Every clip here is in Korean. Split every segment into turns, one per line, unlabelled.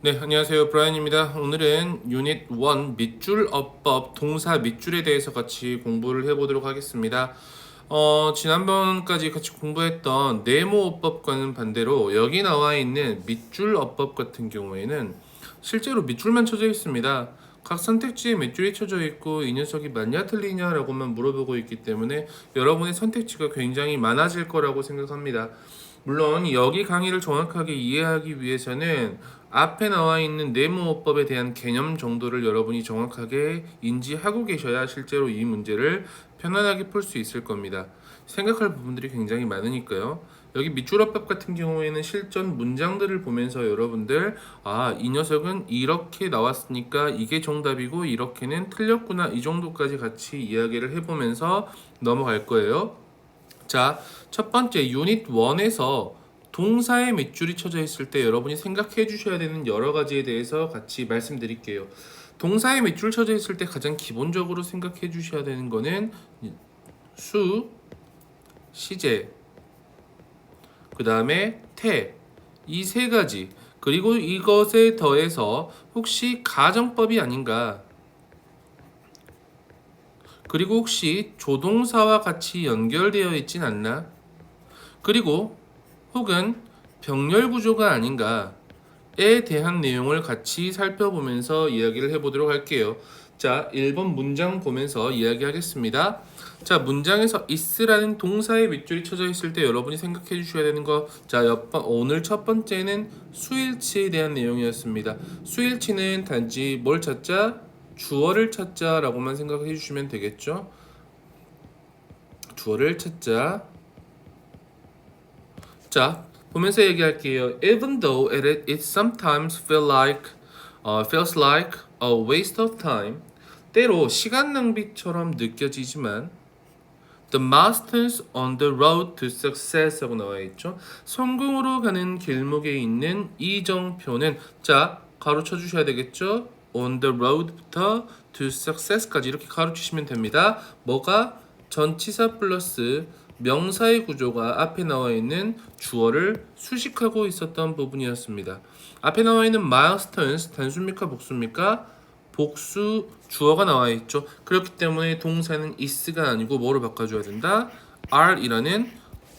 네, 안녕하세요. 브라이언입니다. 오늘은 유닛 1 밑줄 어법 동사 밑줄에 대해서 같이 공부를 해보도록 하겠습니다. 지난번까지 같이 공부했던 네모 어법과는 반대로 여기 나와 있는 밑줄 어법 같은 경우에는 실제로 밑줄만 쳐져 있습니다. 각 선택지에 밑줄이 쳐져 있고 이 녀석이 맞냐 틀리냐라고만 물어보고 있기 때문에 여러분의 선택지가 굉장히 많아질 거라고 생각합니다. 물론 여기 강의를 정확하게 이해하기 위해서는 앞에 나와 있는 네모어법에 대한 개념 정도를 여러분이 정확하게 인지하고 계셔야 실제로 이 문제를 편안하게 풀 수 있을 겁니다. 생각할 부분들이 굉장히 많으니까요. 여기 밑줄어법 같은 경우에는 실전 문장들을 보면서 여러분들 이 녀석은 이렇게 나왔으니까 이게 정답이고 이렇게는 틀렸구나 이 정도까지 같이 이야기를 해보면서 넘어갈 거예요. 자, 첫 번째 유닛 1에서 동사의 밑줄이 쳐져 있을 때 여러분이 생각해 주셔야 되는 여러 가지에 대해서 같이 말씀드릴게요. 동사의 밑줄 쳐져 있을 때 가장 기본적으로 생각해 주셔야 되는 거는 수, 시제, 그 다음에 태, 이 세 가지. 그리고 이것에 더해서 혹시 가정법이 아닌가, 그리고 혹시 조동사와 같이 연결되어 있진 않나, 그리고 혹은 병렬 구조가 아닌가에 대한 내용을 같이 살펴보면서 이야기를 해보도록 할게요. 자, 1번 문장 보면서 이야기하겠습니다. 자, 문장에서 is라는 동사의 밑줄이 쳐져 있을 때 여러분이 생각해 주셔야 되는 거. 자, 오늘 첫 번째는 수일치에 대한 내용이었습니다. 수일치는 단지 뭘 찾자? 주어를 찾자라고만 생각해 주시면 되겠죠. 주어를 찾자. 자, 보면서 얘기할게요. Even though it sometimes feels like a waste of time, 때로 시간 낭비처럼 느껴지지만 The masters on the road to success라고 나와 있죠. 성공으로 가는 길목에 있는 이정표는 자, 가로쳐 주셔야 되겠죠. On the road부터 to success까지 이렇게 가로치시면 됩니다. 뭐가 전치사 플러스 명사의 구조가 앞에 나와 있는 주어를 수식하고 있었던 부분이었습니다. 앞에 나와 있는 milestones 단수입니까 복수입니까? 복수 주어가 나와 있죠. 그렇기 때문에 동사는 is가 아니고 뭐로 바꿔줘야 된다? are이라는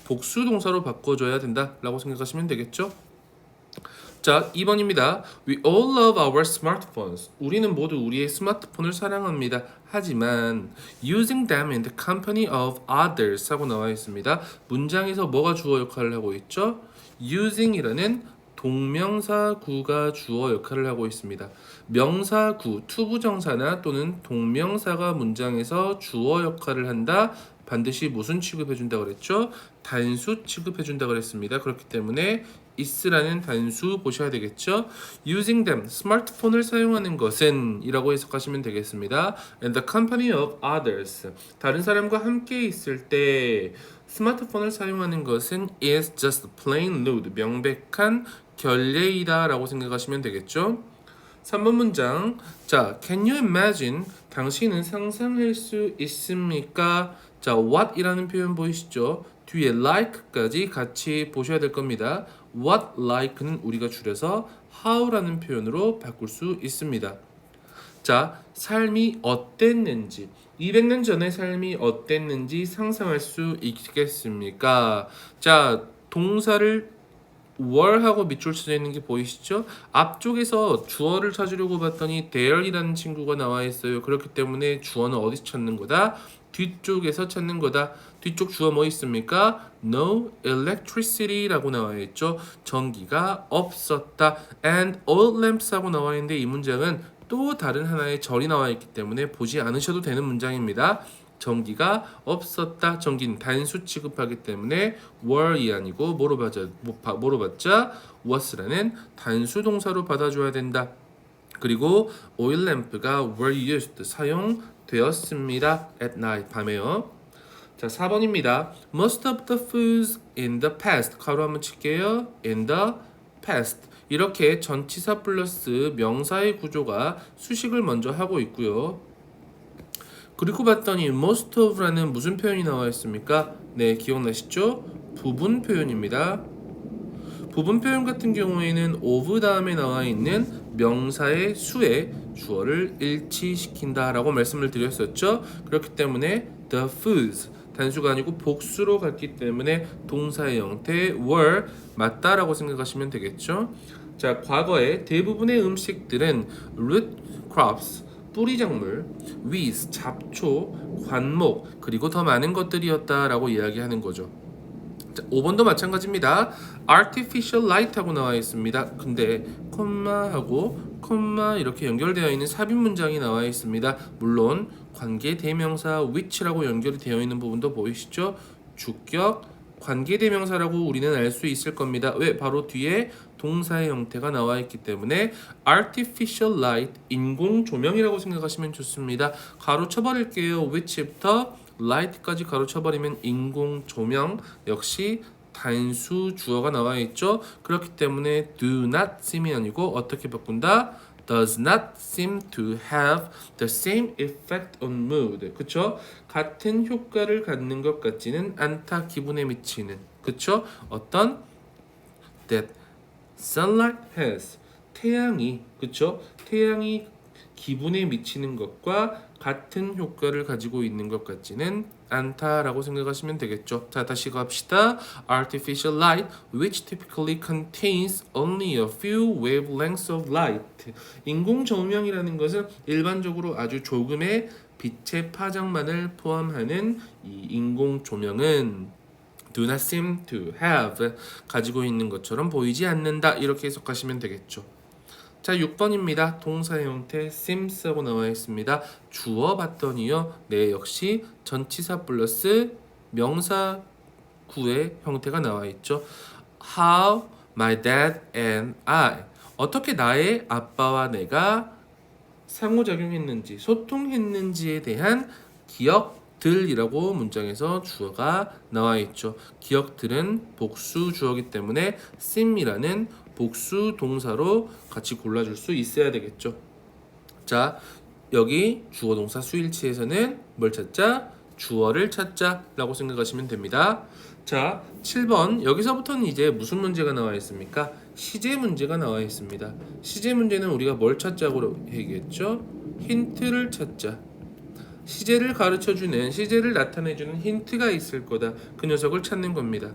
복수 동사로 바꿔줘야 된다라고 생각하시면 되겠죠. 자, 2번입니다. We all love our smartphones. 우리는 모두 우리의 스마트폰을 사랑합니다. 하지만 using them in the company of others 하고 나와 있습니다. 문장에서 뭐가 주어 역할을 하고 있죠? using이라는 동명사구가 주어 역할을 하고 있습니다. 명사구, 투부정사나 또는 동명사가 문장에서 주어 역할을 한다. 반드시 무슨 취급해준다 그랬죠? 단수 취급해준다 그랬습니다. 그렇기 때문에 is라는 단수 보셔야 되겠죠? using them, 스마트폰을 사용하는 것은 이라고 해석하시면 되겠습니다. and the company of others, 다른 사람과 함께 있을 때 스마트폰을 사용하는 것은 is just plain rude, 명백한 결례이다 라고 생각하시면 되겠죠? 3번 문장. 자, can you imagine? 당신은 상상할 수 있습니까? 자, what 이라는 표현 보이시죠? 뒤에 like까지 같이 보셔야 될 겁니다. what like는 우리가 줄여서 how라는 표현으로 바꿀 수 있습니다. 자, 삶이 어땠는지, 200년 전의 삶이 어땠는지 상상할 수 있겠습니까? 자, 동사를 월하고 밑줄 쳐져 있는 게 보이시죠? 앞쪽에서 주어를 찾으려고 봤더니 there이라는 친구가 나와 있어요. 그렇기 때문에 주어는 어디서 찾는 거다? 뒤쪽에서 찾는 거다. 뒤쪽 주어 뭐 있습니까? No electricity라고 나와 있죠. 전기가 없었다. And oil lamps 하고 나와 있는데 이 문장은 또 다른 하나의 절이 나와 있기 때문에 보지 않으셔도 되는 문장입니다. 전기가 없었다. 전기는 단수 취급하기 때문에 were이 아니고 뭐로 받자? was라는 단수 동사로 받아줘야 된다. 그리고 oil lamp가 were used 사용되었습니다. at night 밤에요. 자, 4번입니다. Most of the foods in the past 가로 한번 칠게요. in the past 이렇게 전치사 플러스 명사의 구조가 수식을 먼저 하고 있고요. 그리고 봤더니 most of라는 무슨 표현이 나와 있습니까? 네, 기억나시죠? 부분 표현입니다. 부분 표현 같은 경우에는 of 다음에 나와 있는 명사의 수에 주어를 일치시킨다라고 말씀을 드렸었죠. 그렇기 때문에 the foods 단수가 아니고 복수로 갔기 때문에 동사의 형태 were 맞다라고 생각하시면 되겠죠. 자, 과거에 대부분의 음식들은 root crops 뿌리 작물, weeds 잡초, 관목 그리고 더 많은 것들이었다라고 이야기하는 거죠. 자, 5번도 마찬가지입니다. artificial light하고 나와 있습니다. 근데 콤마하고 콤마 이렇게 연결되어 있는 삽입 문장이 나와 있습니다. 물론 관계 대명사 which라고 연결이 되어 있는 부분도 보이시죠? 주격 관계 대명사라고 우리는 알 수 있을 겁니다. 왜? 바로 뒤에 동사의 형태가 나와 있기 때문에 artificial light 인공 조명이라고 생각하시면 좋습니다. 가로 쳐버릴게요. which부터 light까지 가로 쳐버리면 인공 조명 역시 단수 주어가 나와 있죠. 그렇기 때문에 do not seem이 아니고 어떻게 바꾼다? does not seem to have the same effect on mood. 그쵸? 같은 효과를 갖는 것 같지는 않다. 기분에 미치는. 그쵸? 어떤 that sunlight has 태양이 그쵸? 태양이 기분에 미치는 것과 같은 효과를 가지고 있는 것 같지는 않다라고 생각하시면 되겠죠. 자, 다시 갑시다. Artificial light, which typically contains only a few wavelengths of light. 인공 조명이라는 것은 일반적으로 아주 조금의 빛의 파장만을 포함하는 이 인공 조명은 do not seem to have 가지고 있는 것처럼 보이지 않는다. 이렇게 해석하시면 되겠죠. 자, 6번입니다. 동사의 형태 seems하고 나와 있습니다. 주어 봤더니요. 네, 역시 전치사 플러스 명사 구의 형태가 나와 있죠. How my dad and I 어떻게 나의 아빠와 내가 상호작용했는지 소통했는지에 대한 기억들이라고 문장에서 주어가 나와 있죠. 기억들은 복수 주어이기 때문에 seem이라는 복수 동사로 같이 골라줄 수 있어야 되겠죠. 자, 여기 주어 동사 수일치에서는 뭘 찾자? 주어를 찾자 라고 생각하시면 됩니다. 자, 7번 여기서부터는 이제 무슨 문제가 나와 있습니까? 시제 문제가 나와 있습니다. 시제 문제는 우리가 뭘 찾자고 얘기했죠? 힌트를 찾자. 시제를 가르쳐주는 시제를 나타내주는 힌트가 있을 거다. 그 녀석을 찾는 겁니다.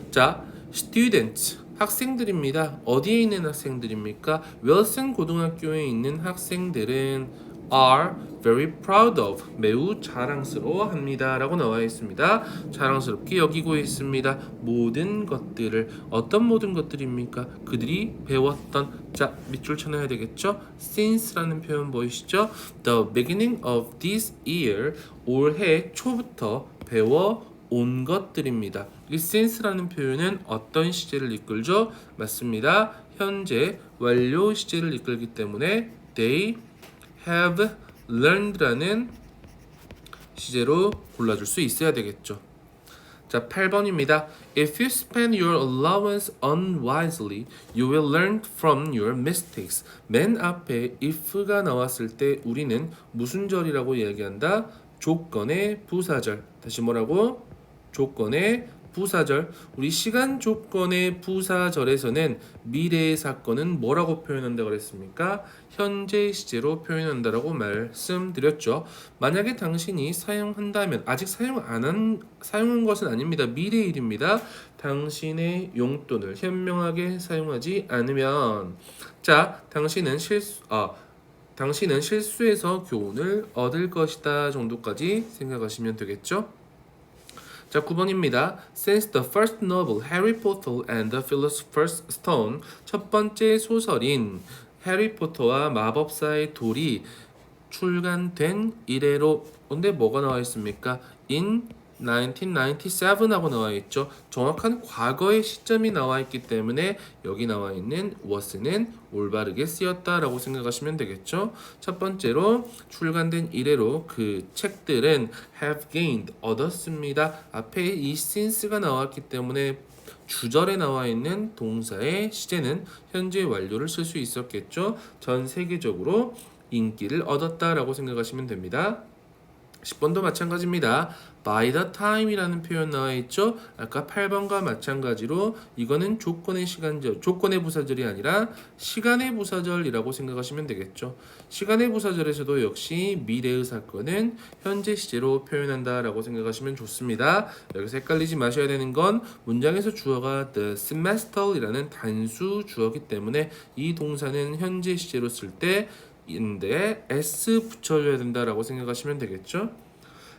자, students 학생들입니다. 어디에 있는 학생들입니까? 윌슨 고등학교에 있는 학생들은 are very proud of 매우 자랑스러워합니다 라고 나와 있습니다. 자랑스럽게 여기고 있습니다. 모든 것들을 어떤 모든 것들입니까? 그들이 배웠던 자 밑줄 쳐놔야 되겠죠? since라는 표현 보이시죠? The beginning of this year 올해 초부터 배워 온 것들입니다. 이 since라는 표현은 어떤 시제를 이끌죠? 맞습니다. 현재 완료 시제를 이끌기 때문에 they have learned라는 시제로 골라줄 수 있어야 되겠죠. 자, 8번입니다. If you spend your allowance unwisely, you will learn from your mistakes. 맨 앞에 if가 나왔을 때 우리는 무슨 절이라고 이야기한다? 조건의 부사절. 다시 뭐라고? 조건의 부사절. 우리 시간 조건의 부사절에서는 미래의 사건은 뭐라고 표현한다고 그랬습니까? 현재 시제로 표현한다라고 말씀드렸죠. 만약에 당신이 사용한다면 아직 사용한 것은 아닙니다. 미래의 일입니다. 당신의 용돈을 현명하게 사용하지 않으면 자, 당신은 실수에서 교훈을 얻을 것이다 정도까지 생각하시면 되겠죠. 자, 9번입니다. Since the first novel, Harry Potter and the Philosopher's Stone, 첫 번째 소설인 해리포터와 마법사의 돌이 출간된 이래로 근데 뭐가 나와 있습니까? In 1997하고 나와 있죠. 정확한 과거의 시점이 나와 있기 때문에 여기 나와 있는 was는 올바르게 쓰였다라고 생각하시면 되겠죠. 첫 번째로 출간된 이래로 그 책들은 have gained 얻었습니다. 앞에 이 since가 나왔기 때문에 주절에 나와 있는 동사의 시제는 현재 완료를 쓸 수 있었겠죠. 전 세계적으로 인기를 얻었다라고 생각하시면 됩니다. 10번도 마찬가지입니다. by the time이라는 표현 나와 있죠. 아까 8번과 마찬가지로 이거는 조건의 부사절이 아니라 시간의 부사절이라고 생각하시면 되겠죠. 시간의 부사절에서도 역시 미래의 사건은 현재 시제로 표현한다라고 생각하시면 좋습니다. 여기서 헷갈리지 마셔야 되는 건 문장에서 주어가 the semester이라는 단수 주어기 때문에 이 동사는 현재 시제로 쓸 때 인데 s 붙여줘야 된다라고 생각하시면 되겠죠.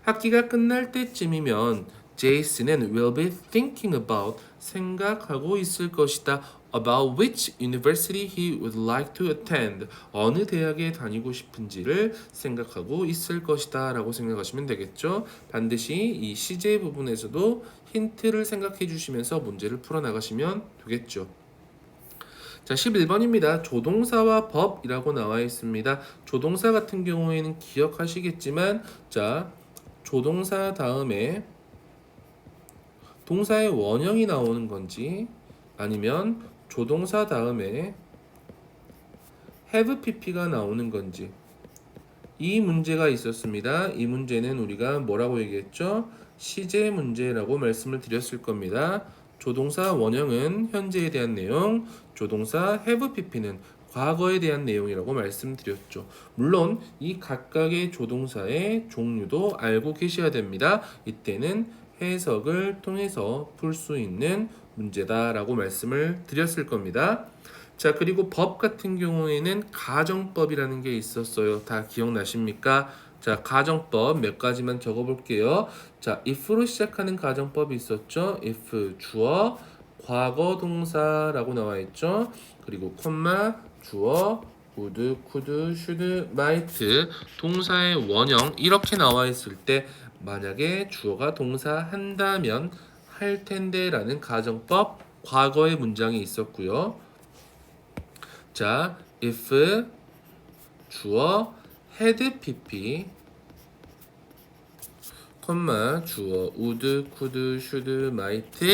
학기가 끝날 때쯤이면 제이슨은 will be thinking about 생각하고 있을 것이다. about which university he would like to attend. 어느 대학에 다니고 싶은지를 생각하고 있을 것이다 라고 생각하시면 되겠죠. 반드시 이 시제 부분에서도 힌트를 생각해 주시면서 문제를 풀어 나가시면 되겠죠. 자, 11번입니다. 조동사와 법이라고 나와 있습니다. 조동사 같은 경우에는 기억하시겠지만 자, 조동사 다음에 동사의 원형이 나오는 건지 아니면 조동사 다음에 have pp가 나오는 건지 이 문제가 있었습니다. 이 문제는 우리가 뭐라고 얘기했죠? 시제 문제라고 말씀을 드렸을 겁니다. 조동사 원형은 현재에 대한 내용, 조동사 have pp는 과거에 대한 내용이라고 말씀드렸죠. 물론 이 각각의 조동사의 종류도 알고 계셔야 됩니다. 이때는 해석을 통해서 풀 수 있는 문제다라고 말씀을 드렸을 겁니다. 자, 그리고 법 같은 경우에는 가정법이라는 게 있었어요. 다 기억나십니까? 자, 가정법 몇 가지만 적어볼게요. 자, if로 시작하는 가정법이 있었죠. if 주어, 과거 동사라고 나와 있죠. 그리고 콤마, 주어, would, could, should, might 동사의 원형 이렇게 나와 있을 때 만약에 주어가 동사 한다면 할 텐데라는 가정법 과거의 문장이 있었고요. 자, if 주어 had pp 콤마 주어 would, could, should, might,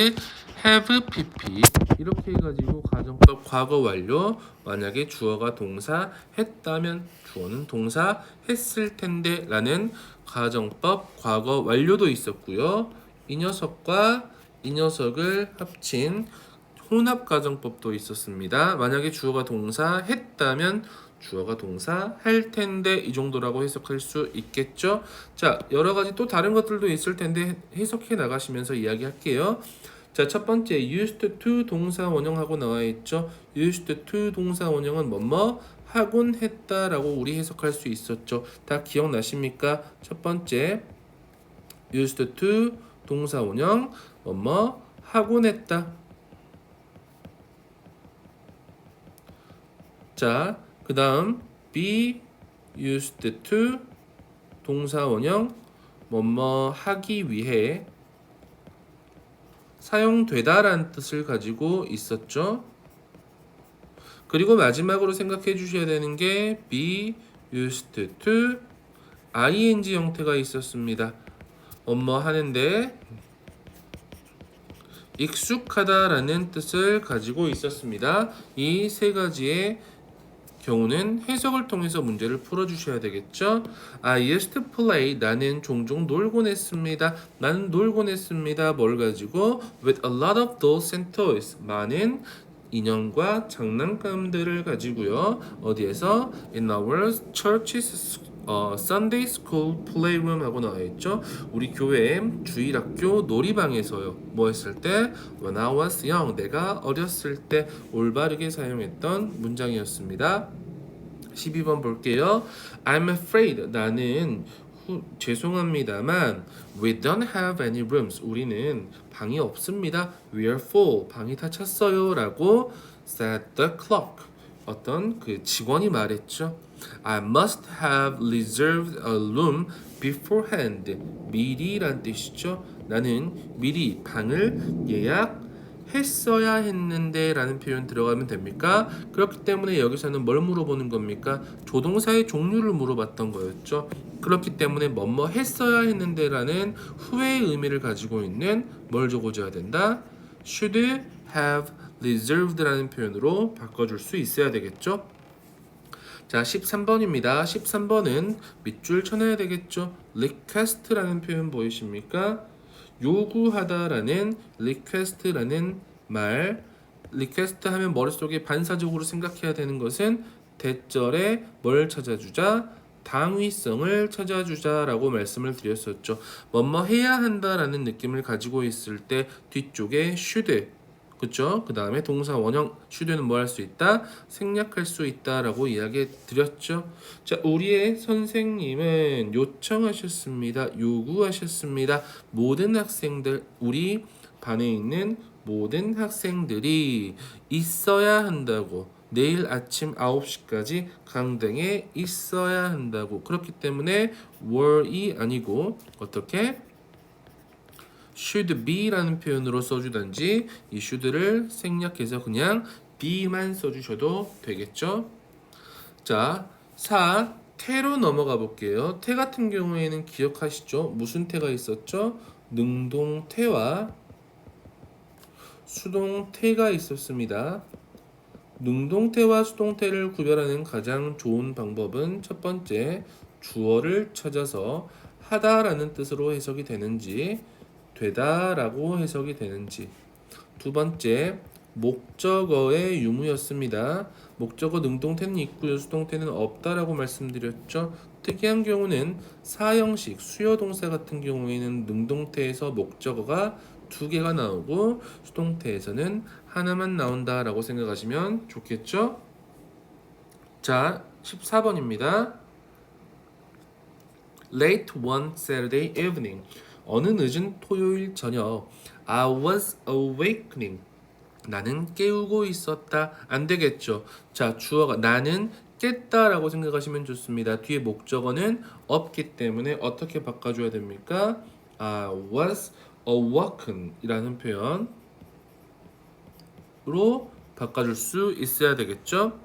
have pp 이렇게 해가지고 가정법 과거 완료 만약에 주어가 동사 했다면 주어는 동사 했을 텐데 라는 가정법 과거 완료도 있었고요. 이 녀석과 이 녀석을 합친 혼합 가정법도 있었습니다. 만약에 주어가 동사 했다면 주어가 동사 할 텐데 이 정도라고 해석할 수 있겠죠. 자, 여러 가지 또 다른 것들도 있을 텐데 해석해 나가시면서 이야기할게요. 자, 첫 번째 used to 동사 원형하고 나와 있죠. used to 동사 원형은 뭐뭐 하곤 했다라고 우리 해석할 수 있었죠. 다 기억나십니까? 첫 번째 used to 동사 원형 뭐뭐 하곤 했다. 자, 그 다음 be used to 동사 원형 뭐뭐 하기 위해 사용되다라는 뜻을 가지고 있었죠. 그리고 마지막으로 생각해 주셔야 되는 게 be used to ing 형태가 있었습니다. 뭐뭐 하는데 익숙하다라는 뜻을 가지고 있었습니다. 이 세 가지의 경우는 해석을 통해서 문제를 풀어주셔야 되겠죠. I used to play. 나는 종종 놀곤 했습니다. 나는 놀곤 했습니다. 뭘 가지고? With a lot of dolls and toys. 많은 인형과 장난감들을 가지고요. 어디에서? In our church's Sunday school playroom 하고 나와 있죠. 우리 교회 주일학교 놀이방에서요. 뭐 했을 때? When I was young. 내가 어렸을 때 올바르게 사용했던 문장이었습니다. 12번 볼게요. I'm afraid. 나는 죄송합니다만 We don't have any rooms. 우리는 방이 없습니다. We are full. 방이 다 찼어요. 라고 said the clock. 어떤 그 직원이 말했죠. I must have reserved a room beforehand. 미리란 뜻이죠. 나는 미리 방을 예약했어야 했는데 라는 표현 들어가면 됩니까? 그렇기 때문에 여기서는 뭘 물어보는 겁니까? 조동사의 종류를 물어봤던 거였죠. 그렇기 때문에 뭐뭐 했어야 했는데 라는 후의 의미를 가지고 있는 뭘 적어줘야 된다? should have reserved라는 표현으로 바꿔줄 수 있어야 되겠죠. 자, 13번입니다. 13번은 밑줄 쳐놔야 되겠죠. request라는 표현 보이십니까? 요구하다라는 request라는 말. request 하면 머릿속에 반사적으로 생각해야 되는 것은 대절에 뭘 찾아주자? 당위성을 찾아주자라고 말씀을 드렸었죠. 뭐뭐 해야 한다라는 느낌을 가지고 있을 때 뒤쪽에 should, 그쵸? 그 다음에 동사 원형 should는 뭐 할 수 있다? 생략할 수 있다라고 이야기 드렸죠. 자, 우리의 선생님은 요청하셨습니다. 요구하셨습니다. 모든 학생들, 우리 반에 있는 모든 학생들이 있어야 한다고, 내일 아침 9시까지 강당에 있어야 한다고. 그렇기 때문에 were이 아니고 어떻게? should be라는 표현으로 써주든지 이 should를 생략해서 그냥 be만 써주셔도 되겠죠. 자, 4. 태로 넘어가 볼게요. 태 같은 경우에는 기억하시죠? 무슨 태가 있었죠? 능동태와 수동태가 있었습니다. 능동태와 수동태를 구별하는 가장 좋은 방법은 첫 번째, 주어를 찾아서 하다라는 뜻으로 해석이 되는지 되다라고 해석이 되는지, 두 번째, 목적어의 유무였습니다. 목적어 능동태는 있고요, 수동태는 없다라고 말씀드렸죠. 특이한 경우는 사형식 수요동사 같은 경우에는 능동태에서 목적어가 두 개가 나오고 수동태에서는 하나만 나온다라고 생각하시면 좋겠죠. 자, 14번입니다. Late one Saturday evening. 어느 늦은 토요일 저녁 I was awakening. 나는 깨우고 있었다. 안 되겠죠. 자, 주어가 나는 깼다라고 생각하시면 좋습니다. 뒤에 목적어는 없기 때문에 어떻게 바꿔줘야 됩니까? I was awoken 이라는 표현으로 바꿔줄 수 있어야 되겠죠.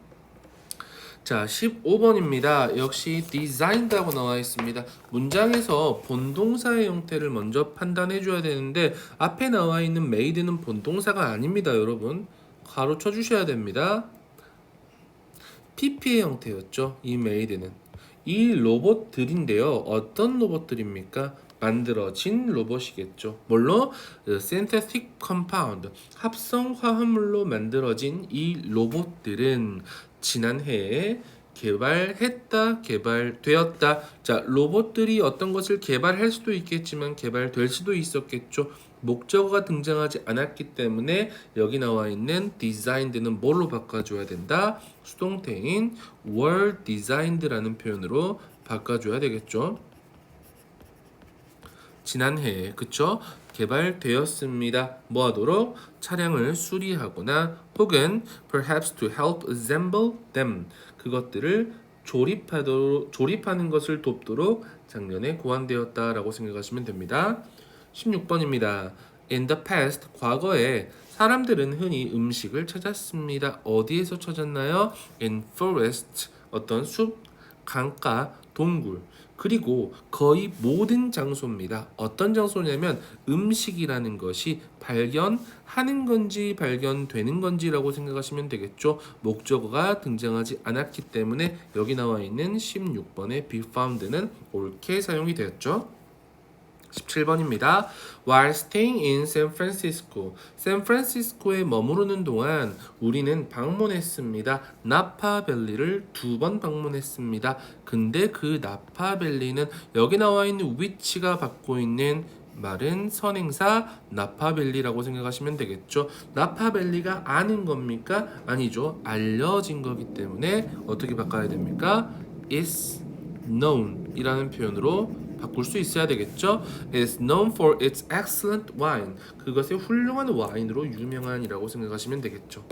자, 15번입니다. 역시 designed라고 나와 있습니다. 문장에서 본동사의 형태를 먼저 판단해 줘야 되는데 앞에 나와 있는 made는 본동사가 아닙니다, 여러분. 가로쳐 주셔야 됩니다. PP의 형태였죠, 이 made는. 이 로봇들인데요. 어떤 로봇들입니까? 만들어진 로봇이겠죠. 뭘로? synthetic compound, 합성 화합물로 만들어진 이 로봇들은 지난해에 개발했다, 개발되었다. 자, 로봇들이 어떤 것을 개발할 수도 있겠지만 개발될 수도 있었겠죠. 목적어가 등장하지 않았기 때문에 여기 나와 있는 designed는 뭘로 바꿔줘야 된다? 수동태인 were designed라는 표현으로 바꿔줘야 되겠죠. 지난해에, 그쵸? 개발되었습니다. 뭐 하도록? 차량을 수리하거나 혹은 perhaps to help assemble them, 그것들을 조립하는 것을 돕도록 작년에 고안되었다라고 생각하시면 됩니다. 16번입니다. In the past, 과거에 사람들은 흔히 음식을 찾았습니다. 어디에서 찾았나요? In forest, 어떤 숲, 강가, 동굴. 그리고 거의 모든 장소입니다. 어떤 장소냐면 음식이라는 것이 발견하는 건지 발견되는 건지라고 생각하시면 되겠죠. 목적어가 등장하지 않았기 때문에 여기 나와 있는 16번의 be found는 옳게 사용이 되었죠. 17번입니다. While staying in San Francisco, 샌프란시스코에 머무르는 동안 우리는 방문했습니다. 나파밸리를 2번 방문했습니다. 근데 그 나파밸리는 여기 나와 있는 위치가 받고 있는 말은 선행사 나파밸리라고 생각하시면 되겠죠. 나파밸리가 아는 겁니까? 아니죠. 알려진 거기 때문에 어떻게 바꿔야 됩니까? is known 이라는 표현으로 바꿀 수 있어야 되겠죠. is known for its excellent wine. 그것의 훌륭한 와인으로 유명한이라고 생각하시면 되겠죠.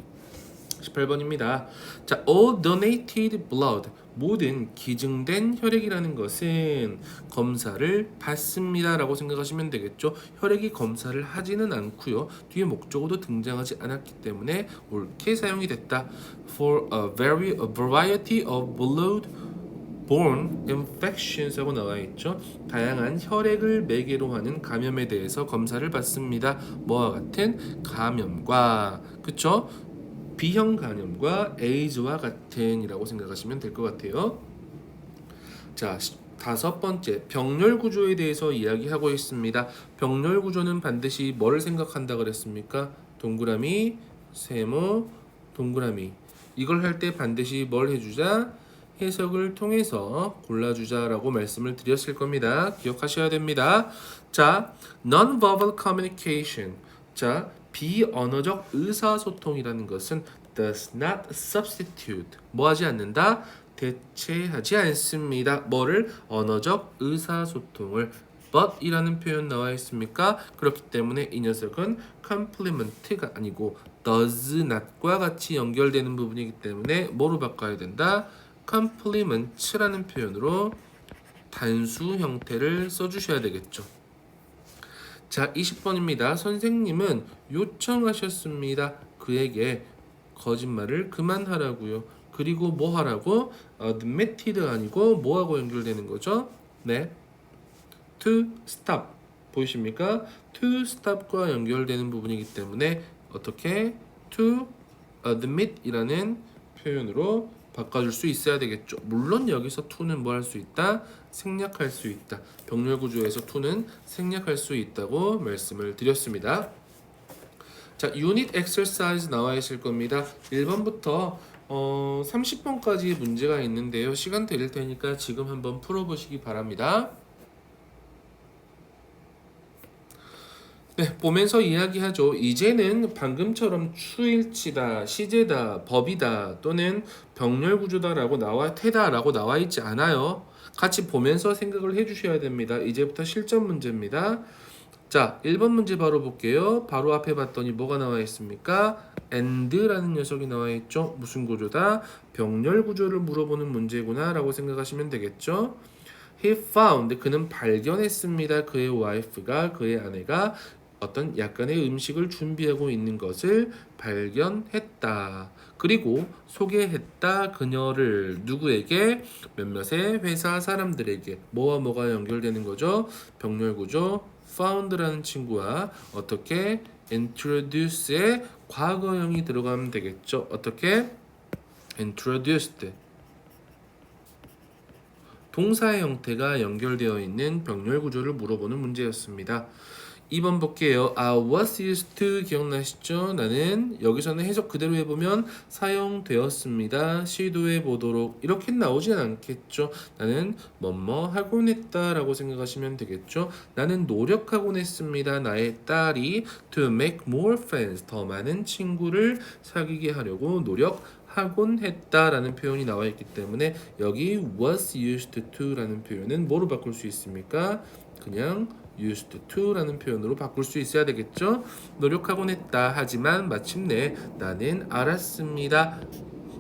18번입니다. 자, all donated blood, 모든 기증된 혈액이라는 것은 검사를 받습니다라고 생각하시면 되겠죠. 혈액이 검사를 하지는 않고요. 뒤에 목적어도 등장하지 않았기 때문에 옳게 사용이 됐다. For a variety of blood borne infections라고 나와 있죠. 다양한 혈액을 매개로 하는 감염에 대해서 검사를 받습니다. 뭐와 같은 감염과, 그쵸? B형 간염과 AIDS와 같은 이라고 생각하시면 될 것 같아요. 자, 다섯 번째, 병렬 구조에 대해서 이야기하고 있습니다. 병렬 구조는 반드시 뭘 생각한다 그랬습니까? 동그라미, 세모, 동그라미. 이걸 할 때 반드시 뭘 해주자? 해석을 통해서 골라주자라고 말씀을 드렸을 겁니다. 기억하셔야 됩니다. 자, non-verbal communication. 자, 비언어적 의사소통이라는 것은 does not substitute. 뭐 하지 않는다? 대체하지 않습니다. 뭐를? 언어적 의사소통을. but 이라는 표현 나와 있습니까? 그렇기 때문에 이 녀석은 complement가 아니고 does not과 같이 연결되는 부분이기 때문에 뭐로 바꿔야 된다? complement라는 표현으로 단수 형태를 써주셔야 되겠죠. 자, 20번입니다. 선생님은 요청하셨습니다. 그에게 거짓말을 그만하라고요. 그리고 뭐 하라고? admitted 아니고 뭐하고 연결되는 거죠? 네, to stop. 보이십니까? to stop과 연결되는 부분이기 때문에 어떻게? to admit 이라는 표현으로 바꿔줄 수 있어야 되겠죠. 물론 여기서 to는 뭐 할 수 있다? 생략할 수 있다. 병렬 구조에서 to는 생략할 수 있다고 말씀을 드렸습니다. 자, 유닛 엑서사이즈 나와 있을 겁니다. 1번부터 30번까지 문제가 있는데요. 시간 드릴 테니까 지금 한번 풀어보시기 바랍니다. 네, 보면서 이야기하죠. 이제는 방금처럼 추일치다, 시제다, 법이다 또는 병렬 구조다라고 태다라고 나와 있지 않아요. 같이 보면서 생각을 해주셔야 됩니다. 이제부터 실전 문제입니다. 자, 1번 문제 바로 볼게요. 바로 앞에 봤더니 뭐가 나와 있습니까? and라는 녀석이 나와 있죠. 무슨 구조다? 병렬 구조를 물어보는 문제구나 라고 생각하시면 되겠죠. He found, 그는 발견했습니다. 그의 wife가, 그의 아내가 어떤 약간의 음식을 준비하고 있는 것을 발견했다. 그리고 소개했다. 그녀를 누구에게? 몇몇의 회사 사람들에게. 뭐와 뭐가 연결되는 거죠? 병렬 구조 found라는 친구와 어떻게? introduce의 과거형이 들어가면 되겠죠. 어떻게? introduced. 동사의 형태가 연결되어 있는 병렬 구조를 물어보는 문제였습니다. 2번 볼게요. I was used to 기억나시죠? 나는 여기서는 해석 그대로 해보면 사용되었습니다. 시도해 보도록 이렇게 나오진 않겠죠. 나는 뭐뭐 하곤 했다 라고 생각하시면 되겠죠. 나는 노력하곤 했습니다. 나의 딸이 to make more friends 더 많은 친구를 사귀게 하려고 노력하곤 했다라는 표현이 나와 있기 때문에 여기 was used to라는 표현은 뭐로 바꿀 수 있습니까? 그냥 used to라는 표현으로 바꿀 수 있어야 되겠죠. 노력하곤 했다. 하지만 마침내 나는 알았습니다.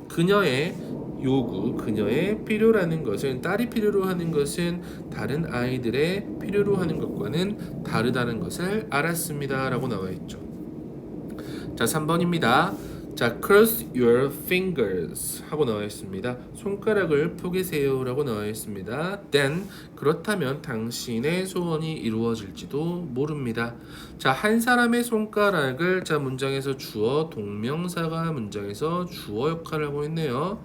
그녀의 요구, 그녀의 필요라는 것은 딸이 필요로 하는 것은 다른 아이들의 필요로 하는 것과는 다르다는 것을 알았습니다. 라고 나와 있죠. 자, 3번입니다. 자, cross your fingers 하고 나와 있습니다. 손가락을 포개세요 라고 나와 있습니다. Then, 그렇다면 당신의 소원이 이루어질지도 모릅니다. 자, 한 사람의 손가락을 문장에서 주어, 동명사가 문장에서 주어 역할을 하고 있네요.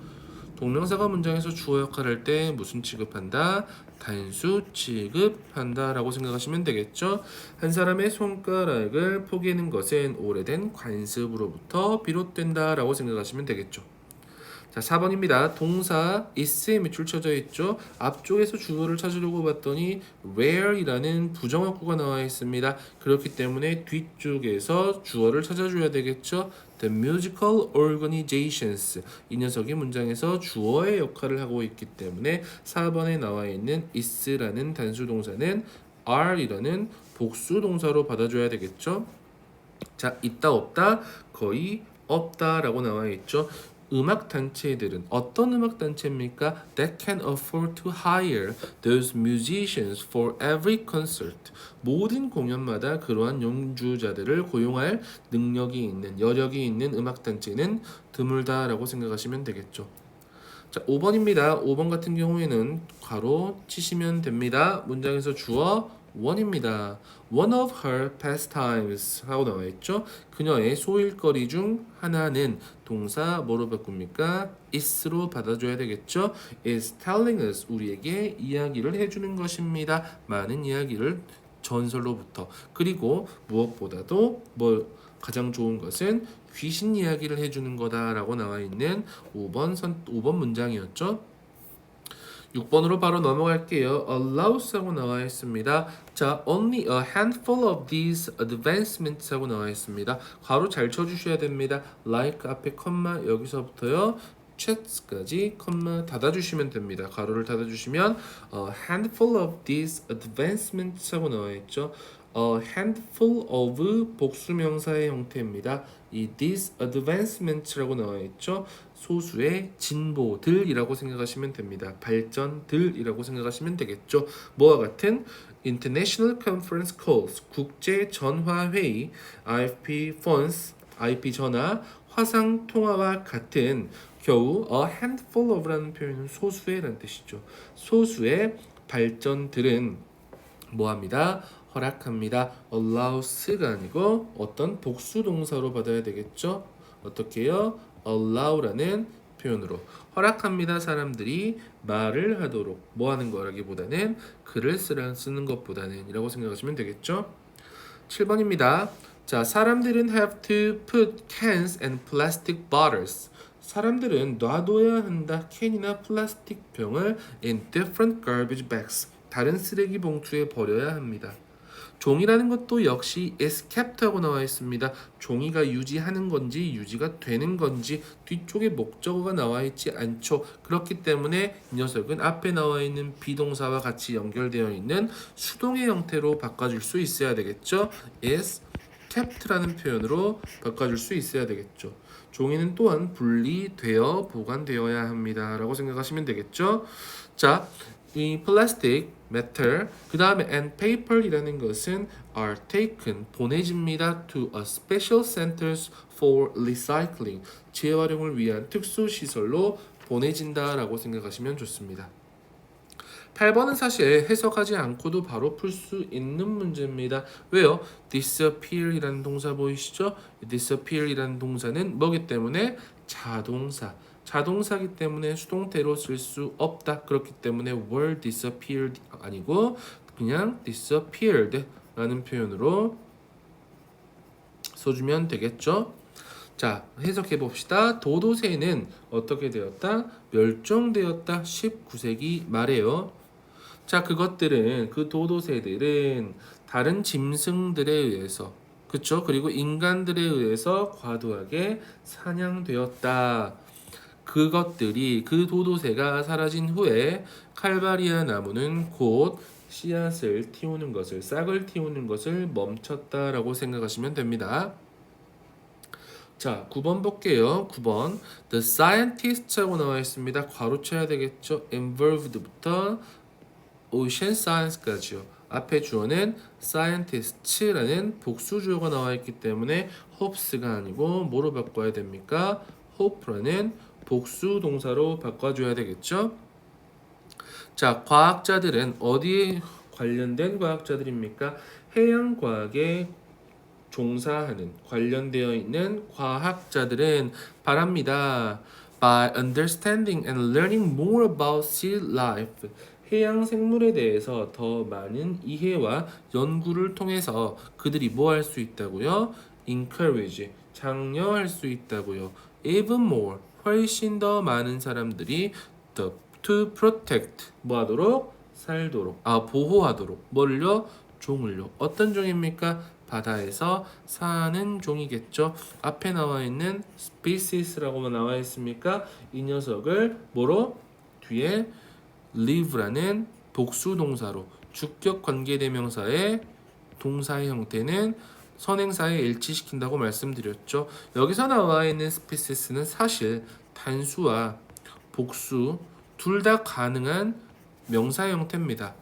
동명사가 문장에서 주어 역할을 할 때 무슨 취급한다? 단수 취급한다 라고 생각하시면 되겠죠. 한 사람의 손가락을 포개는 것은 오래된 관습으로부터 비롯된다 라고 생각하시면 되겠죠. 자, 4번입니다. 동사 is에 밑줄 쳐져 있죠. 앞쪽에서 주어를 찾으려고 봤더니 where이라는 부정어구가 나와 있습니다. 그렇기 때문에 뒤쪽에서 주어를 찾아줘야 되겠죠. The musical organizations, 이 녀석이 문장에서 주어의 역할을 하고 있기 때문에 4번에 나와 있는 is라는 단수 동사는 are이라는 복수 동사로 받아줘야 되겠죠. 자, 있다 없다 거의 없다라고 나와 있죠. 음악 단체들은 어떤 음악 단체입니까? That can afford to hire those musicians for every concert. 모든 공연마다 그러한 연주자들을 고용할 능력이 있는, 여력이 있는 음악 단체는 드물다라고 생각하시면 되겠죠. 자, 5번입니다. 5번 같은 경우에는 괄호 치시면 됩니다. 문장에서 주어 one입니다. One of her pastimes 하고 나와 있죠. 그녀의 소일거리 중 하나는 동사 뭐로 바꿉니까? is로 받아줘야 되겠죠. is telling us 우리에게 이야기를 해주는 것입니다. 많은 이야기를 전설로부터 그리고 무엇보다도 뭐 가장 좋은 것은 귀신 이야기를 해주는 거다라고 나와 있는 5번 문장이었죠. 6번으로 바로 넘어갈게요. allows 하고 나와 있습니다. 자, only a handful of these advancements 하고 나와 있습니다. 괄호 잘 쳐주셔야 됩니다. like 앞에 컴마 여기서부터요. chats까지 컴마 닫아주시면 됩니다. 가로를 닫아주시면 a handful of these advancements 하고 나와 있죠. A handful of 복수명사의 형태입니다. 이 these advancements라고 나와 있죠. 소수의 진보들이라고 생각하시면 됩니다. 발전들이라고 생각하시면 되겠죠. 뭐와 같은 International Conference Calls 국제 전화 회의, IFP phones, IP 전화, 화상 통화와 같은 겨우 a handful of라는 표현은 소수의라는 뜻이죠. 소수의 발전들은 뭐합니다? 허락합니다. allows가 아니고 어떤 복수 동사로 받아야 되겠죠? 어떻게 해요? allow라는 표현으로 허락합니다. 사람들이 말을 하도록 뭐 하는 거라기보다는 글을 쓰는 것보다는 이라고 생각하시면 되겠죠? 7번입니다. 자, 사람들은 have to put cans and plastic bottles. 사람들은 놔둬야 한다. 캔이나 플라스틱 병을 in different garbage bags. 다른 쓰레기 봉투에 버려야 합니다. 종이라는 것도 역시 is kept 하고 나와 있습니다. 종이가 유지하는 건지 유지가 되는 건지 뒤쪽에 목적어가 나와 있지 않죠. 그렇기 때문에 이 녀석은 앞에 나와 있는 비동사와 같이 연결되어 있는 수동의 형태로 바꿔줄 수 있어야 되겠죠. is kept라는 표현으로 바꿔줄 수 있어야 되겠죠. 종이는 또한 분리되어 보관되어야 합니다. 라고 생각하시면 되겠죠. 자, 이 플라스틱, metal, 그 다음에 and paper이라는 것은 are taken, 보내집니다 to a special centers for recycling, 재활용을 위한 특수 시설로 보내진다라고 생각하시면 좋습니다. 8번은 사실 해석하지 않고도 바로 풀 수 있는 문제입니다. 왜요? disappear이라는 동사 보이시죠? disappear이라는 동사는 뭐기 때문에 자동사기 때문에 수동태로 쓸 수 없다. 그렇기 때문에 were disappeared 아니고 그냥 disappeared 라는 표현으로 써주면 되겠죠. 자, 해석해 봅시다. 도도새는 어떻게 되었다? 멸종되었다. 19세기 말에요. 자, 그 도도새들은 다른 짐승들에 의해서 그쵸? 그리고 인간들에 의해서 과도하게 사냥되었다. 그 도도새가 사라진 후에 칼바리아 나무는 곧 씨앗을 틔우는 것을, 싹을 틔우는 것을 멈췄다라고 생각하시면 됩니다. 자, 9번 볼게요. 9번. The scientists 하고 나와 있습니다. 괄호 쳐야 되겠죠. involved부터 ocean science까지요. 앞에 주어는 scientists라는 복수 주어가 나와 있기 때문에 hopes가 아니고 뭐로 바꿔야 됩니까? hope라는 복수 동사로 바꿔줘야 되겠죠. 자, 과학자들은 어디에 관련된 과학자들입니까? 해양과학에 종사하는 관련되어 있는 과학자들은 바랍니다. By understanding and learning more about sea life, 해양 생물에 대해서 더 많은 이해와 연구를 통해서 그들이 뭐 할 수 있다고요? Encourage, 장려할 수 있다고요. Even more, 훨씬 더 많은 사람들이 to protect, 뭐 하도록? 살도록, 보호하도록. 뭘요? 종을요. 어떤 종입니까? 바다에서 사는 종이겠죠. 앞에 나와 있는 species라고만 나와 있습니까? 이 녀석을 뭐로? 뒤에 live라는 복수 동사로 주격 관계대명사의 동사의 형태는 선행사에 일치시킨다고 말씀드렸죠. 여기서 나와 있는 species는 사실 단수와 복수 둘 다 가능한 명사 형태입니다.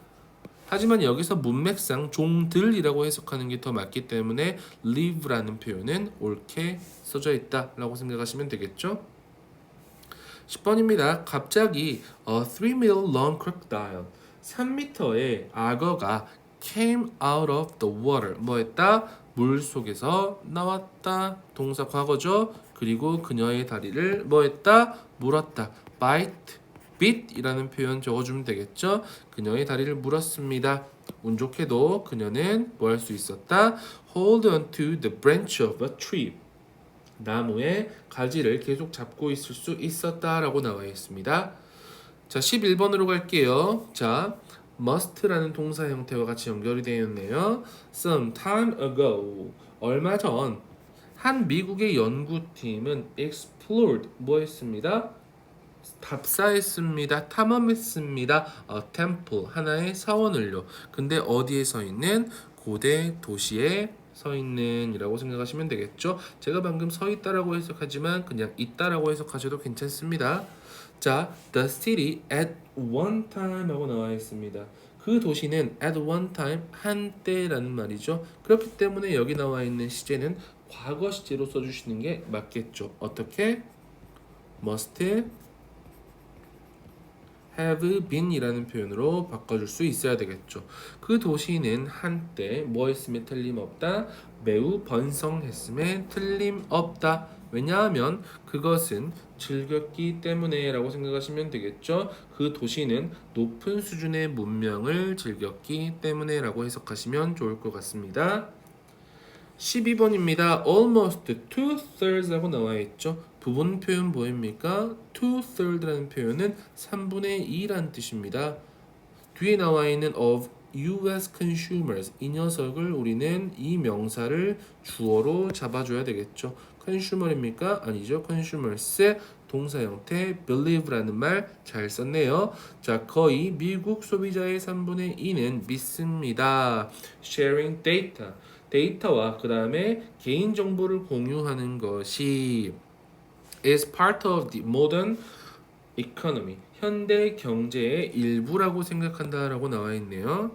하지만 여기서 문맥상 종들이라고 해석하는 게 더 맞기 때문에 live라는 표현은 옳게 써져 있다라고 생각하시면 되겠죠. 10번입니다. 갑자기 a 3-meter long crocodile 3m의 악어가 came out of the water 뭐 했다? 물 속에서 나왔다. 동사 과거죠. 그리고 그녀의 다리를 뭐 했다? 물었다. bite, bit 이라는 표현 적어주면 되겠죠. 그녀의 다리를 물었습니다. 운 좋게도 그녀는 뭐 할 수 있었다? hold on to the branch of a tree 나무의 가지를 계속 잡고 있을 수 있었다라고 나와 있습니다. 자, 11번으로 갈게요. 자, must라는 동사 형태와 같이 연결이 되어 있네요. Some time ago, 얼마 전 한 미국의 연구팀은 explored 뭐 했습니다? 답사했습니다. 탐험했습니다. A temple 하나의 사원을요. 근데 어디에 서 있는 고대 도시에 서 있는이라고 생각하시면 되겠죠. 제가 방금 서 있다라고 해석하지만 그냥 있다라고 해석하셔도 괜찮습니다. 자, the city at one time 하고 나와 있습니다. 그 도시는 at one time 한때라는 말이죠. 그렇기 때문에 여기 나와 있는 시제는 과거 시제로 써주시는 게 맞겠죠. 어떻게? must have been 이라는 표현으로 바꿔줄 수 있어야 되겠죠. 그 도시는 한때 뭐 했음에 틀림없다? 매우 번성했음에 틀림없다. 왜냐하면 그것은 즐겼기 때문에 라고 생각하시면 되겠죠. 그 도시는 높은 수준의 문명을 즐겼기 때문에 라고 해석하시면 좋을 것 같습니다. 12번입니다. almost two-thirds 하고 나와 있죠. 부분 표현 뭐입니까? two-third라는 표현은 3분의 2란 뜻입니다. 뒤에 나와 있는 of US consumers 이 녀석을 우리는 이 명사를 주어로 잡아줘야 되겠죠. consumer입니까? 아니죠. consumers의 동사 형태 believe라는 말 잘 썼네요. 자, 거의 미국 소비자의 3분의 2는 믿습니다. sharing data 데이터와 그 다음에 개인 정보를 공유하는 것이 is part of the modern economy 현대 경제의 일부라고 생각한다라고 나와 있네요.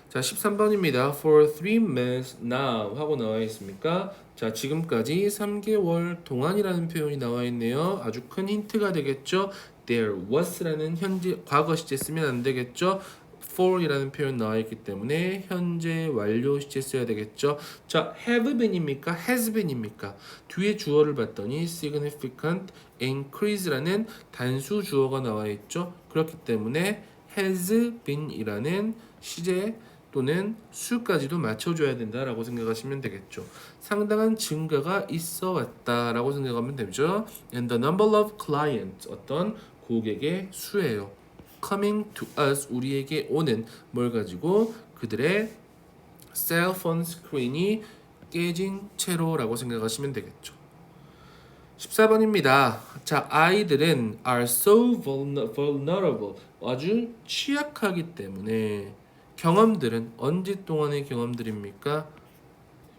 자, 13번입니다. For 3 months now 하고 나와 있습니까? 자, 지금까지 3개월 동안이라는 표현이 나와 있네요. 아주 큰 힌트가 되겠죠. There was라는 현재 과거 시제 쓰면 안 되겠죠. for이라는 표현 나와 있기 때문에 현재 완료 시제 써야 되겠죠. 자, have been입니까? has been입니까? 뒤에 주어를 봤더니 significant increase라는 단수 주어가 나와 있죠. 그렇기 때문에 has been이라는 시제 또는 수까지도 맞춰줘야 된다라고 생각하시면 되겠죠. 상당한 증가가 있어 왔다라고 생각하면 되죠. And the number of clients 어떤 고객의 수예요. coming to us 우리에게 오는 뭘 가지고 그들의 cell phone 스크린이 깨진 채로라고 생각하시면 되겠죠. 14번입니다. 자, 아이들은 are so vulnerable 아주 취약하기 때문에 경험들은 언제 동안의 경험들입니까?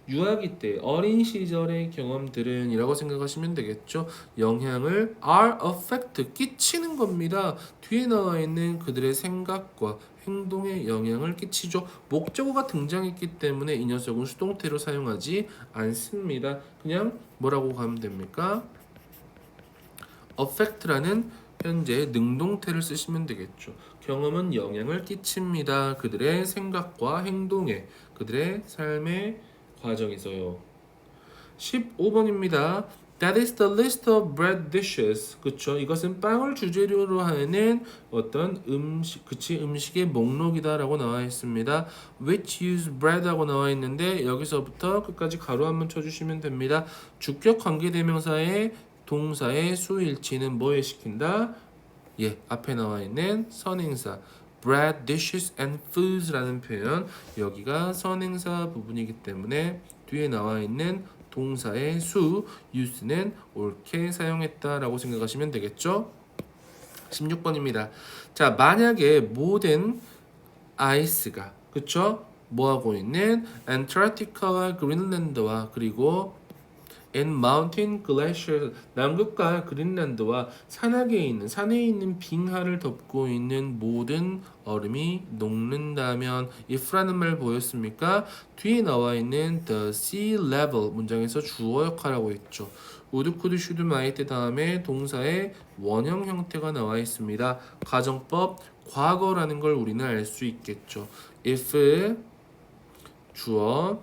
유아기 때 어린 시절의 경험들은 이라고 생각하시면 되겠죠. 영향을 are affect 끼치는 겁니다. 뒤에 나와 있는 그들의 생각과 행동에 영향을 끼치죠. 목적어가 등장했기 때문에 이 녀석은 수동태로 사용하지 않습니다. 그냥 뭐라고 가면 됩니까? affect라는 현재 능동태를 쓰시면 되겠죠. 경험은 영향을 끼칩니다. 그들의 생각과 행동에, 그들의 삶의 과정에서요. 15번입니다. That is the list of bread dishes. 그쵸? 이것은 빵을 주재료로 하는 어떤 음식의 목록이다라고 나와 있습니다. Which use bread 하고 나와 있는데 여기서부터 끝까지 가로 한번 쳐주시면 됩니다. 주격 관계대명사의 동사의 수일치는 뭐에 시킨다? 예, 앞에 나와 있는 선행사 bread, dishes and foods라는 표현 여기가 선행사 부분이기 때문에 뒤에 나와 있는 동사의 수, use는 옳게 사용했다라고 생각하시면 되겠죠? 16번입니다. 자, 만약에 모든 아이스가 그쵸? 뭐하고 있는 안타르티카와 그린란드와 그리고 and mountain glacier 남극과 그린란드와 산에 있는 빙하를 덮고 있는 모든 얼음이 녹는다면 if라는 말 보였습니까? 뒤에 나와 있는 the sea level 문장에서 주어 역할하고 있죠. would, could, should, might 다음에 동사의 원형 형태가 나와 있습니다. 가정법 과거라는 걸 우리는 알 수 있겠죠. if 주어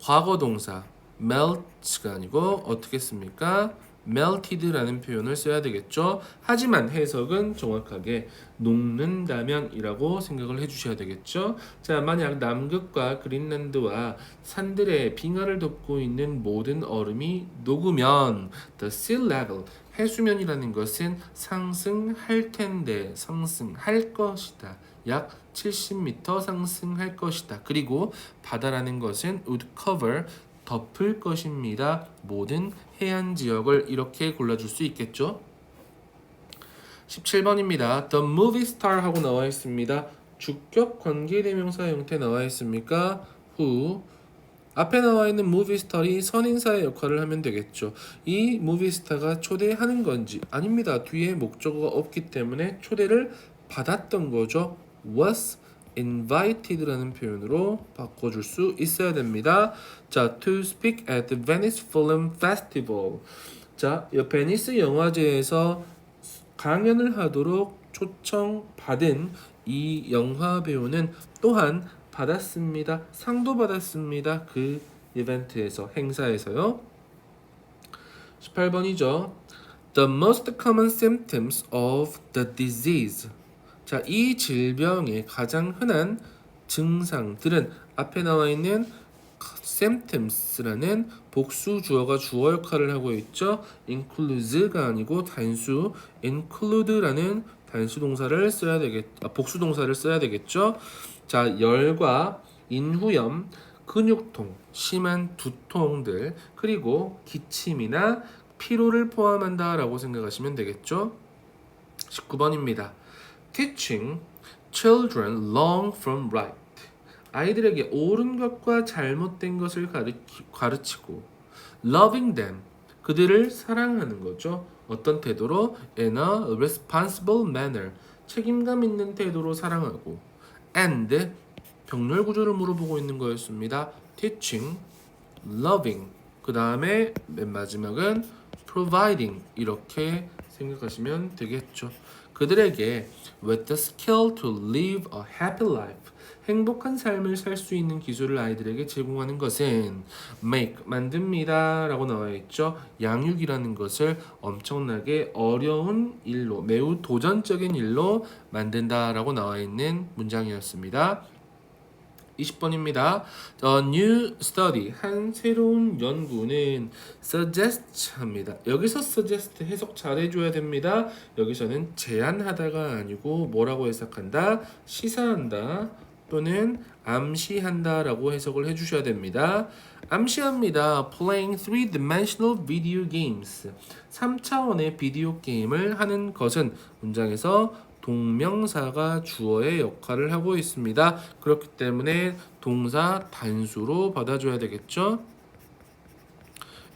과거 동사 melt가 아니고 어떻게 씁니까? melted라는 표현을 써야 되겠죠. 하지만 해석은 정확하게 녹는다면 이라고 생각을 해주셔야 되겠죠. 자, 만약 남극과 그린란드와 산들의 빙하를 덮고 있는 모든 얼음이 녹으면 the sea level 해수면이라는 것은 상승할 텐데 상승할 것이다. 약 70m 상승할 것이다. 그리고 바다라는 것은 would cover 덮을 것입니다. 모든 해안 지역을 이렇게 골라줄 수 있겠죠. 17번입니다. The movie star 하고 나와 있습니다. 주격 관계대명사 형태 나와 있습니까? who 앞에 나와 있는 movie star이 선인사의 역할을 하면 되겠죠. 이 movie star가 초대하는 건지 아닙니다. 뒤에 목적어가 없기 때문에 초대를 받았던 거죠. was invited라는 표현으로 바꿔줄 수 있어야 됩니다. 자, to speak at the Venice Film Festival. 자, 베니스 영화제에서 강연을 하도록 초청받은 이 영화 배우는 또한 받았습니다. 상도 받았습니다. 그 이벤트에서 행사에서요. 18번이죠. The most common symptoms of the disease. 자, 이 질병의 가장 흔한 증상들은 앞에 나와 있는 symptoms라는 복수 주어가 주어 역할을 하고 있죠. includes가 아니고 단수 include라는 단수 동사를 써야 복수 동사를 써야 되겠죠. 자, 열과 인후염, 근육통, 심한 두통들, 그리고 기침이나 피로를 포함한다라고 생각하시면 되겠죠. 19번입니다. Teaching children wrong from right. 아이들에게 옳은 것과 잘못된 것을 가르치고 loving them. 그들을 사랑하는 거죠. 어떤 태도로? In a responsible manner. 책임감 있는 태도로 사랑하고 and 병렬 구조를 물어보고 있는 거였습니다. Teaching, loving. 그 다음에 맨 마지막은 providing. 이렇게 생각하시면 되겠죠. 그들에게 with the skill to live a happy life. 행복한 삶을 살 수 있는 기술을 아이들에게 제공하는 것은 make, 만듭니다 라고 나와 있죠. 양육이라는 것을 엄청나게 어려운 일로, 매우 도전적인 일로 만든다 라고 나와 있는 문장이었습니다. 20번입니다. A new study, 한 새로운 연구는 suggest 합니다. 여기서 suggest 해석 잘 해줘야 됩니다. 여기서는 제안하다가 아니고 뭐라고 해석한다? 시사한다 또는 암시한다 라고 해석을 해주셔야 됩니다. 암시합니다. Playing three-dimensional video games. 3차원의 비디오 게임을 하는 것은 문장에서 동명사가 주어의 역할을 하고 있습니다. 그렇기 때문에 동사 단수로 받아줘야 되겠죠.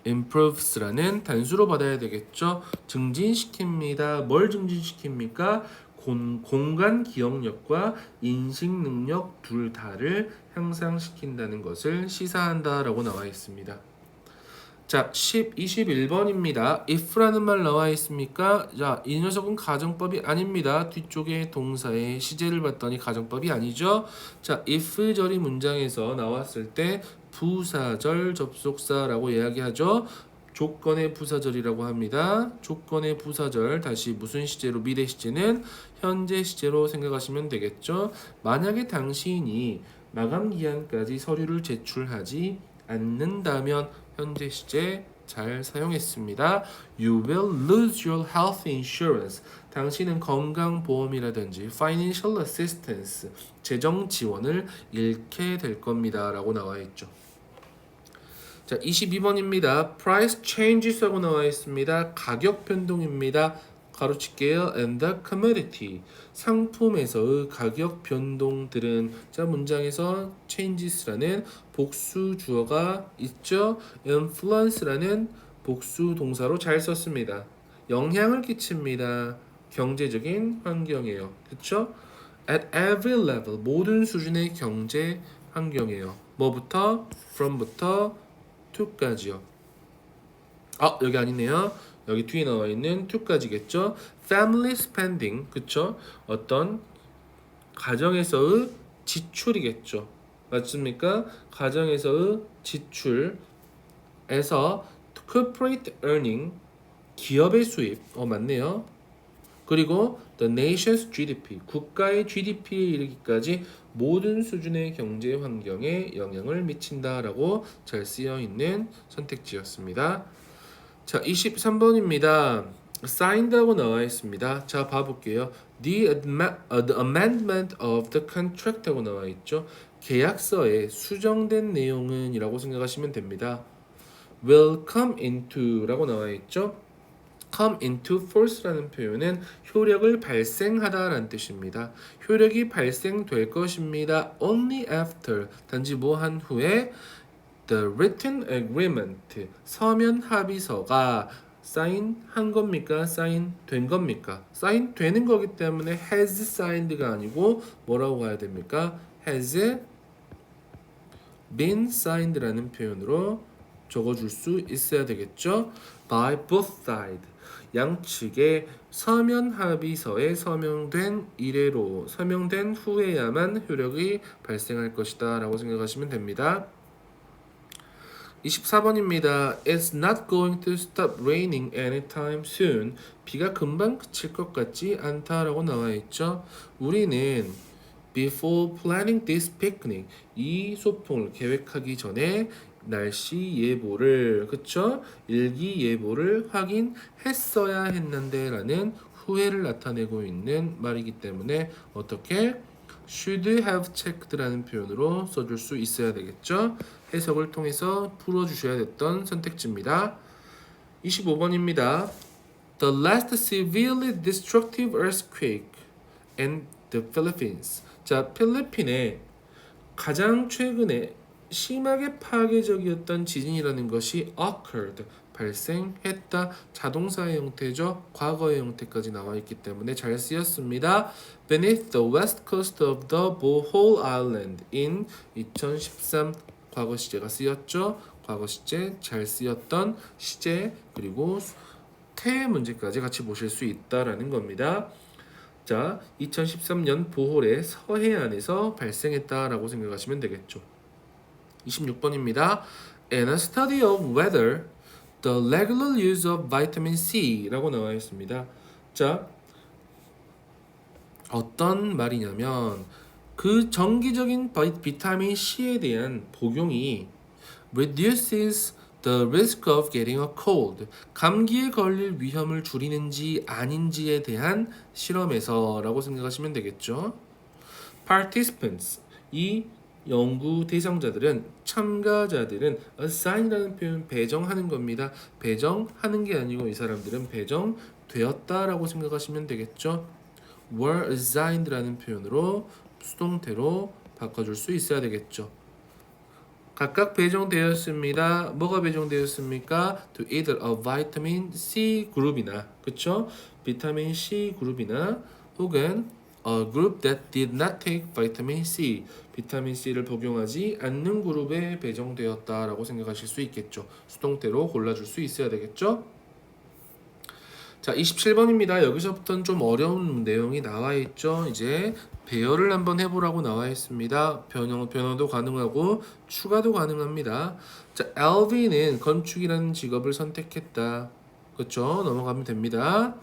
improves라는 단수로 받아야 되겠죠. 증진시킵니다. 뭘 증진시킵니까? 공간 기억력과 인식 능력 둘 다를 향상시킨다는 것을 시사한다라고 나와 있습니다. 자, 21번입니다. if라는 말 나와 있습니까? 자, 이 녀석은 가정법이 아닙니다. 뒤쪽에 동사의 시제를 봤더니 가정법이 아니죠. 자, if절이 문장에서 나왔을 때 부사절 접속사라고 이야기하죠. 조건의 부사절이라고 합니다. 조건의 부사절, 다시 무슨 시제로? 미래 시제는 현재 시제로 생각하시면 되겠죠. 만약에 당신이 마감 기한까지 서류를 제출하지 않는다면 현재 시제 잘 사용했습니다. You will lose your health insurance. 당신은 건강보험이라든지 financial assistance, 재정 지원을 잃게 될 겁니다. 라고 나와 있죠. 자, 22번입니다. price changes 하고 나와 있습니다. 가격 변동입니다. 가로칠게요. and the commodity. 상품에서의 가격 변동들은 자, 문장에서 changes라는 복수 주어가 있죠. influence라는 복수 동사로 잘 썼습니다. 영향을 끼칩니다. 경제적인 환경이에요. 그렇죠? at every level. 모든 수준의 경제 환경이에요. 뭐부터? from부터 to까지요. 여기 아니네요. 여기 뒤에 나와 있는 to까지겠죠. family spending, 그쵸? 어떤 가정에서의 지출이겠죠. 맞습니까? 가정에서의 지출에서 corporate earning, 기업의 수입, 맞네요. 그리고 the nation's GDP, 국가의 GDP에 이르기까지 모든 수준의 경제 환경에 영향을 미친다라고 잘 쓰여 있는 선택지였습니다. 자, 23번입니다. signed하고 나와 있습니다. 자, 봐볼게요. The amendment of the contract하고 나와 있죠. 계약서에 수정된 내용은 이라고 생각하시면 됩니다. will come into 라고 나와 있죠. come into force라는 표현은 효력을 발생하다 라는 뜻입니다. 효력이 발생될 것입니다. only after, 단지 뭐 한 후에 the written agreement, 서면 합의서가 사인한 겁니까? 사인된 겁니까? 사인되는 거기 때문에 has signed가 아니고 뭐라고 가야 됩니까? has been signed라는 표현으로 적어줄 수 있어야 되겠죠? by both sides, 양측의 서면 합의서에 서명된 이래로 서명된 후에야만 효력이 발생할 것이다 라고 생각하시면 됩니다. 24번입니다. It's not going to stop raining anytime soon. 비가 금방 그칠 것 같지 않다라고 나와 있죠. 우리는 before planning this picnic, 이 소풍을 계획하기 전에 날씨 예보를, 그쵸? 일기 예보를 확인했어야 했는데라는 후회를 나타내고 있는 말이기 때문에 어떻게 should have checked라는 표현으로 써줄 수 있어야 되겠죠. 해석을 통해서 풀어주셔야 됐던 선택지입니다. 25번입니다. The last severely destructive earthquake in the Philippines. 자, 필리핀에 가장 최근에 심하게 파괴적이었던 지진이라는 것이 occurred, 발생했다. 자동사의 형태죠. 과거의 형태까지 나와 있기 때문에 잘 쓰였습니다. Beneath the west coast of the Bohol Island in 2013, 과거 시제가 쓰였죠. 과거 시제 잘 쓰였던 시제 그리고 태 문제까지 같이 보실 수 있다라는 겁니다. 자, 2013년 보홀의 서해안에서 발생했다라고 생각하시면 되겠죠. 26번입니다. In a study of whether the regular use of vitamin C라고 나와 있습니다. 자, 어떤 말이냐면 그 정기적인 비타민 C에 대한 복용이 reduces the risk of getting a cold, 감기에 걸릴 위험을 줄이는지 아닌지에 대한 실험에서라고 생각하시면 되겠죠. Participants, 이 연구 대상자들은, 참가자들은 assign이라는 표현 배정하는 겁니다. 배정하는 게 아니고 이 사람들은 배정되었다라고 생각하시면 되겠죠. were assigned라는 표현으로 수동태로 바꿔줄 수 있어야 되겠죠. 각각 배정되었습니다. 뭐가 배정되었습니까? To either a vitamin C 그룹이나, 그쵸? 비타민 C 그룹이나 혹은 a group that did not take vitamin C, 비타민 C를 복용하지 않는 그룹에 배정되었다라고 생각하실 수 있겠죠. 수동태로 골라줄 수 있어야 되겠죠. 자, 27번입니다. 여기서부터는 좀 어려운 내용이 나와 있죠. 이제 배열을 한번 해보라고 나와 있습니다. 변호도 가능하고 추가도 가능합니다. 자, LV는 건축이라는 직업을 선택했다. 그렇죠? 넘어가면 됩니다.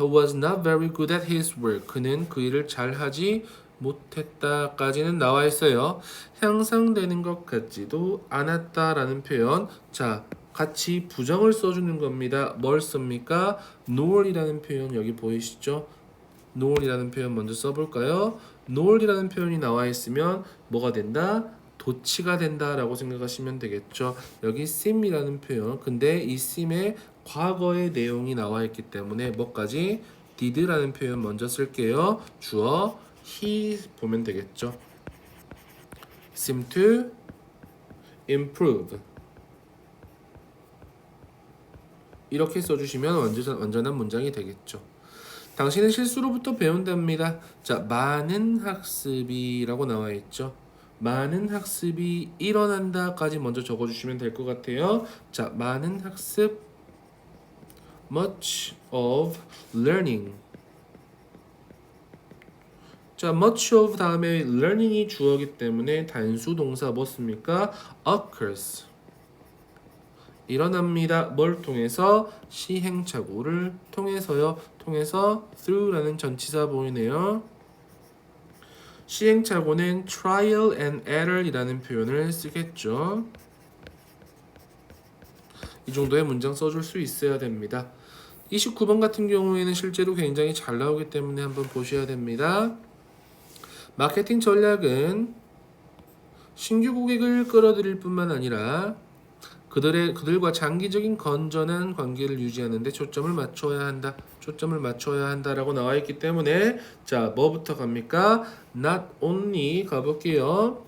He was not very good at his work. 그는 그 일을 잘하지 못했다까지는 나와 있어요. 향상되는 것 같지도 않았다라는 표현. 자, 같이 부정을 써주는 겁니다. 뭘 씁니까? nor이라는 표현 여기 보이시죠? nor이라는 표현 먼저 써볼까요? nor이라는 표현이 나와 있으면 뭐가 된다? 도치가 된다라고 생각하시면 되겠죠. 여기 seem이라는 표현, 근데 이 seem의 과거의 내용이 나와 있기 때문에 뭐까지? did라는 표현 먼저 쓸게요. 주어 he 보면 되겠죠. seem to improve, 이렇게 써주시면 완전한 문장이 되겠죠. 당신은 실수로부터 배운답니다. 자, 많은 학습이라고 나와 있죠. 많은 학습이 일어난다까지 먼저 적어주시면 될 것 같아요. 자, 많은 학습 much of learning. 자, much of 다음에 learning이 주어기 때문에 단수 동사 뭐 씁니까? occurs. 일어납니다. 뭘 통해서? 시행착오를 통해서요. 통해서 through라는 전치사 보이네요. 시행착오는 trial and error이라는 표현을 쓰겠죠. 이 정도의 문장 써줄 수 있어야 됩니다. 29번 같은 경우에는 실제로 굉장히 잘 나오기 때문에 한번 보셔야 됩니다. 마케팅 전략은 신규 고객을 끌어들일 뿐만 아니라 그들과 장기적인 건전한 관계를 유지하는 데 초점을 맞춰야 한다라고 나와 있기 때문에 자, 뭐부터 갑니까? not only 가볼게요.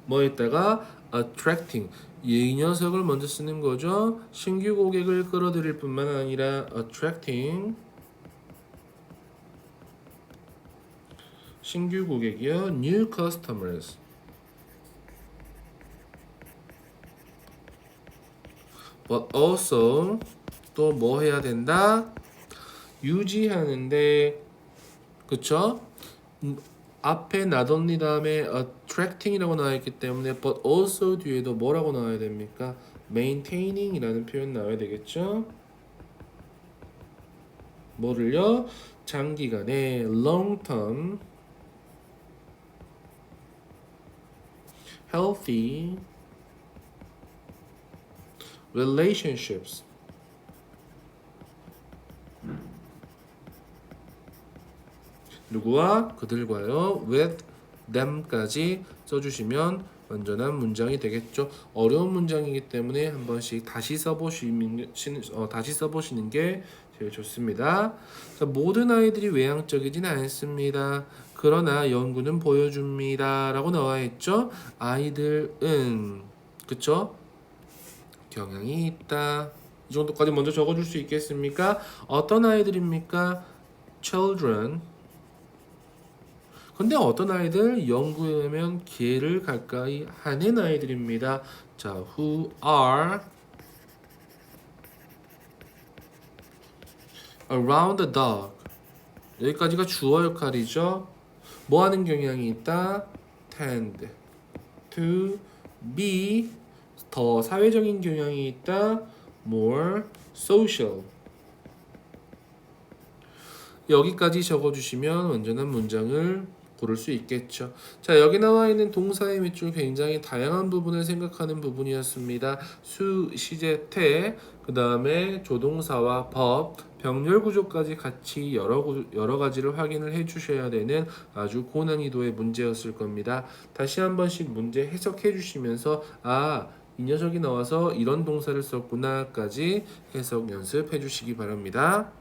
뭐에다가 attracting 이 녀석을 먼저 쓰는 거죠. 신규 고객을 끌어들일 뿐만 아니라 attracting 신규 고객이요. new customers but also 또 뭐 해야 된다? 유지하는데 그쵸? 앞에 not only 다음에 attracting이라고 나와 있기 때문에 but also 뒤에도 뭐라고 나와야 됩니까? maintaining 이라는 표현 나와야 되겠죠? 뭐를요? 장기간의 long term healthy relationships 누구와? 그들과요. with them까지 써주시면 완전한 문장이 되겠죠. 어려운 문장이기 때문에 한 번씩 다시 써보시는 게 제일 좋습니다. 자, 모든 아이들이 외향적이진 않습니다. 그러나 연구는 보여줍니다. 라고 나와 있죠. 아이들은 그쵸? 경향이 있다. 이 정도까지 먼저 적어줄 수 있겠습니까? 어떤 아이들입니까? children. 근데 어떤 아이들? 연구에 의하면 개를 가까이 하는 아이들입니다. 자, who are around the dog. 여기까지가 주어 역할이죠. 뭐 하는 경향이 있다? tend to be 더 사회적인 경향이 있다. more social. 여기까지 적어주시면 완전한 문장을 고를 수 있겠죠. 자, 여기 나와 있는 동사의 밑줄 굉장히 다양한 부분을 생각하는 부분이었습니다. 수, 시제, 태, 그 다음에 조동사와 법, 병렬 구조까지 같이 여러 가지를 확인을 해주셔야 되는 아주 고난이도의 문제였을 겁니다. 다시 한 번씩 문제 해석해 주시면서 이 녀석이 나와서 이런 동사를 썼구나까지 해석 연습해 주시기 바랍니다.